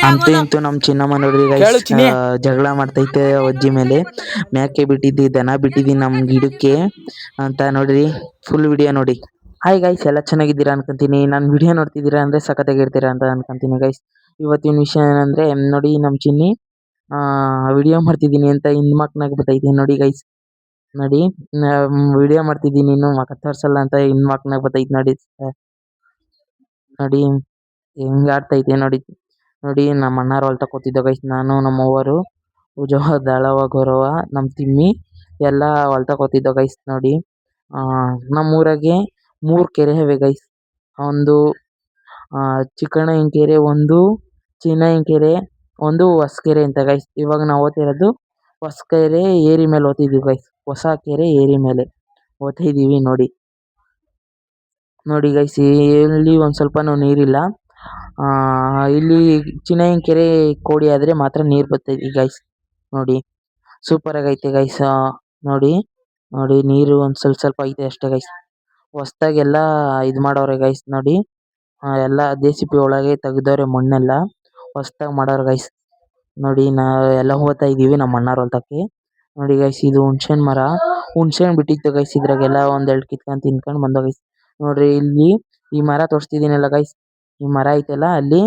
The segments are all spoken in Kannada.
ಅಂತೂ ಇಂತೂ ನಮ್ ಚಿನ್ನಮ್ಮ ನೋಡ್ರಿ ಗೈಸ್, ಕೇಳು ಚಿನಿ. ಜಗಳ ಮಾಡ್ತೈತೆ ಅಜ್ಜಿ ಮೇಲೆ. ಮ್ಯಾಕೆ ಬಿಟ್ಟಿದ್ದಿ, ದನ ಬಿಟ್ಟಿದ್ದಿ ನಮ್ ಗಿಡಕ್ಕೆ ಅಂತ ನೋಡ್ರಿ. ಫುಲ್ ವಿಡಿಯೋ ನೋಡಿ. ಹಾಯ್ ಗೈಸ್, ಎಲ್ಲ ಚೆನ್ನಾಗಿದ್ದೀರಾ ಅನ್ಕೊಂತೀನಿ. ನಾನು ವಿಡಿಯೋ ನೋಡ್ತಿದ್ದೀರಾ ಅಂದ್ರೆ ಸಖತ್ತಾಗಿರ್ತೀರಾ ಅಂತ ಅನ್ಕೊಂತೀನಿ ಗೈಸ್. ಇವತ್ತಿನ ವಿಷಯ ಏನಂದ್ರೆ ನೋಡಿ, ನಮ್ ಚಿನ್ನಿ ವಿಡಿಯೋ ಮಾಡ್ತಿದ್ದೀನಿ ಅಂತ ಹೆಣ್ಮಕ್ನಾಗ ಬರ್ತೈತೆ ನೋಡಿ ಗೈಸ್. ನೋಡಿ, ವಿಡಿಯೋ ಮಾಡ್ತಿದ್ದೀನಿ ಇನ್ನು ಮಕ ತೋರ್ಸಲ್ಲ ಅಂತ ಹೆಣ್ಮಕ್ನಾಗ ಬರ್ತೈತೆ ನೋಡಿ. ನೋಡಿ ಹೆಂಗ್ ಆಡ್ತೈತೆ ನೋಡಿ. ನೋಡಿ ನಮ್ಮ ಅಣ್ಣಾರು ಹೊಲ್ತ ಕೂತಿದ್ದ ಗೈಸ್. ನಾನು ನಮ್ಮ ಅವ್ವರು ಉಜವ ದಾಳವ ಗೌರವ ನಮ್ಮ ತಿಮ್ಮಿ ಎಲ್ಲ ಹೊಲ್ತ ಕೂತಿದ್ದ ಗೈಸ್. ನೋಡಿ ನಮ್ಮೂರಾಗೆ 3 ಕೆರೆ ಇವೆ ಗೈಸ್. ಒಂದು ಚಿಕ್ಕಣ್ಣನ ಕೆರೆ, ಒಂದು ಚಿನ್ನಯ್ಯನ ಕೆರೆ, ಒಂದು ಹೊಸಕೆರೆ ಅಂತ ಗೈಸ್. ಇವಾಗ ನಾವು ಓದ್ತಿರೋದು ಹೊಸಕೆರೆ ಏರಿ ಮೇಲೆ ಓದ್ತಿದ್ದೀವಿ ಗೈಸ್. ಹೊಸ ಕೆರೆ ಏರಿ ಮೇಲೆ ಓದ್ತಿದ್ದೀವಿ ನೋಡಿ. ನೋಡಿ ಗೈಸ್, ಇಲ್ಲಿ ಒಂದು ಸ್ವಲ್ಪನೂ ನೀರಿಲ್ಲ. ಇಲ್ಲಿ ಚಿನ್ನಯ್ಯನ ಕೆರೆ ಕೋಡಿ ಆದರೆ ಮಾತ್ರ ನೀರು ಬರ್ತೈತಿ ಗೈಸ್. ನೋಡಿ ಸೂಪರ್ ಆಗೈತೆ ಗೈಸ್. ನೋಡಿ ನೋಡಿ ನೀರು ಒಂದು ಸ್ವಲ್ಪ ಐತೆ ಅಷ್ಟೇ ಗೈಸ್. ಹೊಸ್ದಾಗೆಲ್ಲ ಇದು ಮಾಡವ್ರೆ ಗೈಸ್. ನೋಡಿ ಎಲ್ಲ JCB ಒಳಗೆ ತೆಗ್ದವ್ರೆ ಮಣ್ಣೆಲ್ಲ, ಹೊಸ್ದಾಗಿ ಮಾಡವ್ರೆ ಗೈಸ್. ನೋಡಿ ಎಲ್ಲ ಹೋಗ್ತಾ ಇದೀವಿ ನಮ್ಮ ಅಣ್ಣಾರ ಹೊಲ್ತಕ್ಕೆ. ನೋಡಿ ಗೈಸ್, ಇದು ಹುಣ್ಸೆನ್ ಮರ, ಹುಣ್ಸೆನ್ ಬಿಟ್ಟಿತ್ತು ಗೈಸ್. ಇದ್ರಾಗೆಲ್ಲ ಒಂದೆರಡು ಕಿತ್ಕೊಂಡು ತಿನ್ಕೊಂಡು ಬಂದ ಗೈಸ್. ನೋಡ್ರಿ ಇಲ್ಲಿ ಈ ಮರ ತೋರಿಸ್ತಿದ್ದೀನಲ್ಲ ಗೈಸ್, ಈ ಮರ ಐತಲ್ಲ ಅಲ್ಲಿ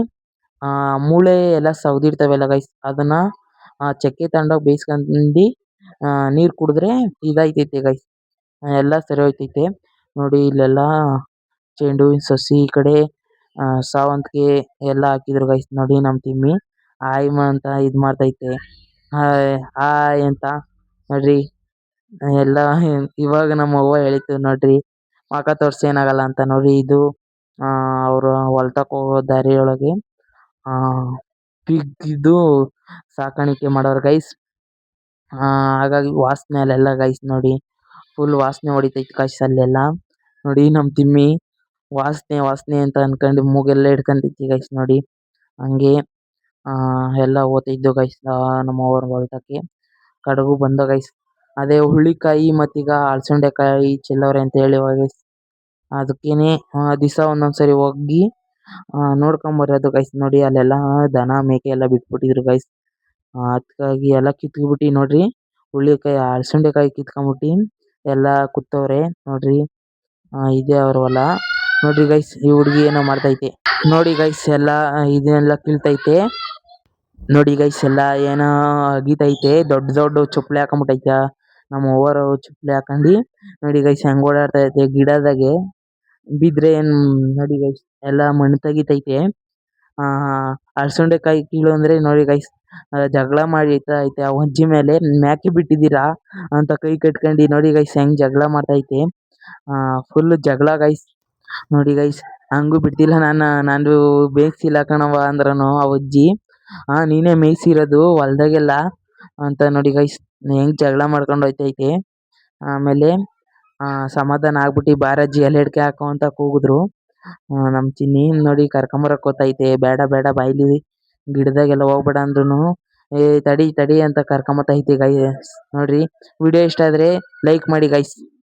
ಮೂಳೆ ಎಲ್ಲ ಸವದಿರ್ತಾವೆಲ್ಲ ಗೈಸ್. ಅದನ್ನ ಚಕ್ಕೆ ತಗೊಂಡೋಗಿ ಬೇಯಿಸ್ಕೊಂಡು ನೀರು ಕುಡಿದ್ರೆ ಇದಾಯ್ತೈತೆ ಗೈಸ್, ಎಲ್ಲ ಸರಿ ಹೋಯ್ತೈತೆ. ನೋಡಿ ಇಲ್ಲೆಲ್ಲ ಚೆಂಡು ಹೂವಿನ ಸಸಿ, ಈ ಕಡೆ ಸಾವಂತಿಗೆ ಎಲ್ಲ ಹಾಕಿದ್ರು ಗೈಸ್. ನೋಡಿ ನಮ್ಮ ತಿಮ್ಮಿ ಆಯ್ ಅಂತ ಇದು ಮಾಡ್ತೈತೆ, ಹಾಯ್ ಅಂತ ನೋಡ್ರಿ. ಎಲ್ಲ ಇವಾಗ ನಮ್ಮ ಅವ್ವ ಹೇಳಿತು ನೋಡ್ರಿ, ಮಕ ತೋರ್ಸಿ ಏನಾಗಲ್ಲ ಅಂತ. ನೋಡಿ ಇದು ಅವರು ಹೊಲ್ತಕ್ಕೆ ಹೋಗೋ ದಾರಿಯೊಳಗೆ ಪಿಗ್ ಇದು ಸಾಕಾಣಿಕೆ ಮಾಡೋರು ಗೈಸ್. ಹಾಗಾಗಿ ವಾಸನೆ ಅಲ್ಲೆಲ್ಲ ಗೈಸ್. ನೋಡಿ ಫುಲ್ ವಾಸನೆ ಹೊಡಿತೈತೆ ಗೈಸ್ ಅಲ್ಲೆಲ್ಲ. ನೋಡಿ ನಮ್ಮ ತಿಮ್ಮಿ ವಾಸನೆ ವಾಸನೆ ಅಂತ ಅನ್ಕೊಂಡು ಮೂಗೆಲ್ಲ ಹಿಡ್ಕೊಂಡೈತಿ ಗೈಸ್. ನೋಡಿ ಹಂಗೆ ಎಲ್ಲ ಓದ್ತಿದ್ದು ಗೈಸ್ ನಮ್ಮ ಅವ್ರ ಹೊಲ್ತಕ್ಕೆ. ಕಡೆಗೂ ಬಂದ ಗೈಸ್. ಅದೇ ಹುಳ್ಳಿಕಾಯಿ ಮತ್ತೀಗ ಅಲಸಂಡೆಕಾಯಿ ಚೆಲ್ಲವ್ರೆ ಅಂತ ಹೇಳಿವ ಗೈಸ್. ಅದಕ್ಕೇನೆ ದಿವಸ ಒಂದೊಂದ್ಸರಿ ಹೋಗಿ ನೋಡ್ಕೊಂಬರೋದು ಗೈಸ್. ನೋಡಿ ಅಲ್ಲೆಲ್ಲ ದನ ಮೇಕೆ ಎಲ್ಲ ಬಿಟ್ಬಿಟ್ಟಿದ್ರು ಗೈಸ್. ಅದಕ್ಕಾಗಿ ಎಲ್ಲ ಕಿತ್ಕೊಬಿಟ್ಟು ನೋಡ್ರಿ, ಹುಳ್ಳಿಕಾಯಿ ಅಲಸಂಡೆಕಾಯಿ ಕಿತ್ಕೊಂಬಿಟ್ಟು ಎಲ್ಲ ಕೂತವ್ರೆ ನೋಡ್ರಿ. ಇದೇ ಅವ್ರ ಹೊಲ. ನೋಡ್ರಿ ಗೈಸ್, ಈ ಹುಡುಗಿ ಏನೋ ಮಾಡ್ತೈತೆ ನೋಡಿ ಗೈಸ್. ಎಲ್ಲ ಇದನ್ನೆಲ್ಲ ಕೀಳ್ತೈತೆ ನೋಡಿ ಗೈಸ್. ಎಲ್ಲ ಏನೋ ಅಗಿತೈತೆ, ದೊಡ್ಡ ದೊಡ್ಡ ಚಪ್ಪಲಿ ಹಾಕೊಂಡ್ಬಿಟ್ಟೈತೆ ನಮ್ಮ ಅವ್ವರು. ಚಪ್ಪಲಿ ಹಾಕೊಂಡು ನೋಡಿ ಗೈಸ್ ಹೆಂಗ್ ಓಡಾಡ್ತೈತೆ ಗಿಡದಾಗೆ. ಬಿದ್ರೆ ಏನ್ ನೋಡಿ ಗೈಸ್, ಎಲ್ಲ ಮಣ್ಣು ತೆಗಿತೈತೆ. ಅಲಸಂಡೆಕಾಯಿ ಕೀಳು ಅಂದ್ರೆ ನೋಡಿ ಗೈಸ್, ಜಗಳ ಐತೆ ಆ ಅಜ್ಜಿ ಮೇಲೆ. ಮ್ಯಾಕೆ ಬಿಟ್ಟಿದ್ದೀರಾ ಅಂತ ಕೈ ಕಟ್ಕೊಂಡು ನೋಡಿ ಗೈಸ್ ಹೆಂಗ್ ಜಗಳ ಮಾಡ್ತೈತೆ. ಫುಲ್ ಜಗಳ ಗೈಸ್. ನೋಡಿ ಗೈಸ್, ಹಂಗೂ ಬಿಡ್ತಿಲ್ಲ. ನಾನು ಬೇಯಿಸಿಲ್ಲ ಕಣವ ಅಂದ್ರನು ಆ ಅಜ್ಜಿ, ನೀನೇ ಮೇಯ್ಸಿರೋದು ಹೊಲ್ದಾಗೆಲ್ಲ ಅಂತ. ನೋಡಿ ಗೈಸ್ ಹೆಂಗ್ ಜಗಳ ಮಾಡ್ಕೊಂಡು ಹೋಯ್ತೈತೆ. ಆಮೇಲೆ ಸಮಾಧಾನ ಆಗ್ಬಿಟ್ಟು ಬಾರಜ್ಜಿ ಎಲೆಡ್ಕೆ ಹಾಕೋ ಅಂತ ಕೂಗಿದ್ರು ನಮ್ಮ ಚಿನ್ನಿ. ನೋಡಿ ಕರ್ಕೊಂಬರಕ್ ಗೊತ್ತೈತೆ, ಬೇಡ ಬೇಡ ಬಾಯ್ಲಿ ಗಿಡದಾಗೆಲ್ಲ ಹೋಗ್ಬೇಡ ಅಂದ್ರೂ ತಡಿ ತಡಿ ಅಂತ ಕರ್ಕೊಂಬತ್ತೈತೆ ಗೈಸ್. ನೋಡ್ರಿ, ವಿಡಿಯೋ ಇಷ್ಟ ಆದರೆ ಲೈಕ್ ಮಾಡಿ ಗೈಸ್.